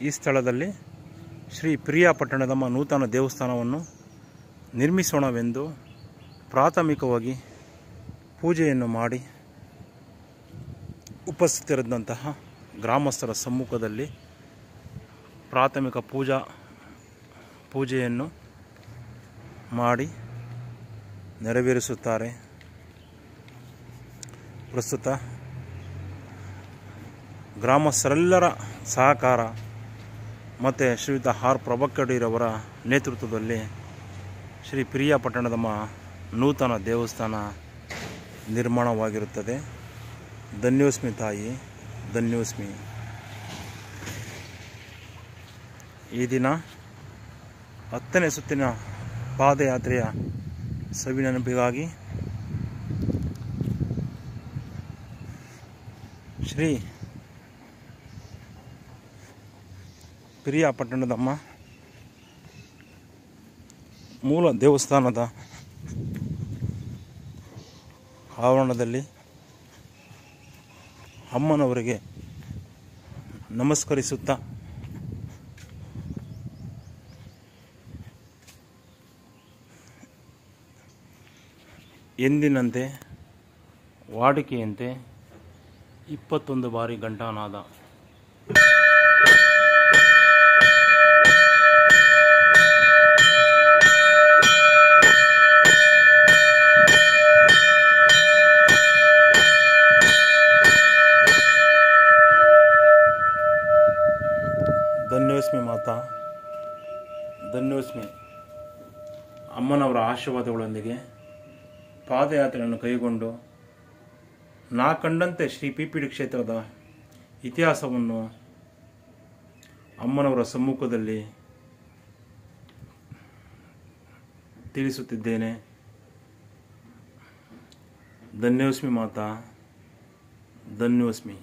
ಈ ಸ್ಥಳದಲ್ಲಿ ಶ್ರೀ ಪಿರಿಯಾಪಟ್ಟಣದಮ್ಮ ನೂತನ ದೇವಸ್ಥಾನವನ್ನು ನಿರ್ಮಿಸೋಣವೆಂದು ಪ್ರಾಥಮಿಕವಾಗಿ ಪೂಜೆಯನ್ನು ಮಾಡಿ ಉಪಸ್ಥಿತರಿದ್ದಂತಹ ಗ್ರಾಮಸ್ಥರ ಸಮ್ಮುಖದಲ್ಲಿ ಪ್ರಾಥಮಿಕ ಪೂಜೆಯನ್ನು ಮಾಡಿ ನೆರವೇರಿಸುತ್ತಾರೆ. ಪ್ರಸ್ತುತ ಗ್ರಾಮಸ್ಥರೆಲ್ಲರ ಸಹಕಾರ ಮತ್ತು ಶ್ರೀಯುತ ಆರ್ ಪ್ರಭಾಕರ್ರವರ ನೇತೃತ್ವದಲ್ಲಿ ಶ್ರೀ ಪಿರಿಯಾಪಟ್ಟಣದಮ್ಮ ನೂತನ ದೇವಸ್ಥಾನ ನಿರ್ಮಾಣವಾಗಿರುತ್ತದೆ. ಧನ್ಯೋಸ್ಮಿ ತಾಯಿ, ಧನ್ಯೋಸ್ಮಿ. ಈ ದಿನ 10ನೇ ಸುತ್ತಿನ ಪಾದಯಾತ್ರೆಯ ಸವಿನೆನಪಿಗಾಗಿ ಶ್ರೀ ಪಿರಿಯಾಪಟ್ಟಣದಮ್ಮ ಮೂಲ ದೇವಸ್ಥಾನದ ಆವರಣದಲ್ಲಿ ಅಮ್ಮನವರಿಗೆ ನಮಸ್ಕರಿಸುತ್ತಾ ಎಂದಿನಂತೆ ವಾಡಿಕೆಯಂತೆ 21 ಬಾರಿ ಘಂಟಾನಾದ. ಧನ್ಯೋಸ್ಮಿ ಮಾತಾ, ಧನ್ಯೋಸ್ಮಿ. ಅಮ್ಮನವರ ಆಶೀರ್ವಾದಗಳೊಂದಿಗೆ ಪಾದಯಾತ್ರೆಯನ್ನು ಕೈಗೊಂಡು ನಾ ಕಂಡಂತೆ ಶ್ರೀ ಪಿಪಿಡಿ ಕ್ಷೇತ್ರದ ಇತಿಹಾಸವನ್ನು ಅಮ್ಮನವರ ಸಮ್ಮುಖದಲ್ಲಿ ತಿಳಿಸುತ್ತಿದ್ದೇನೆ. ಧನ್ಯೋಸ್ಮಿ ಮಾತಾ, ಧನ್ಯೋಸ್ಮಿ.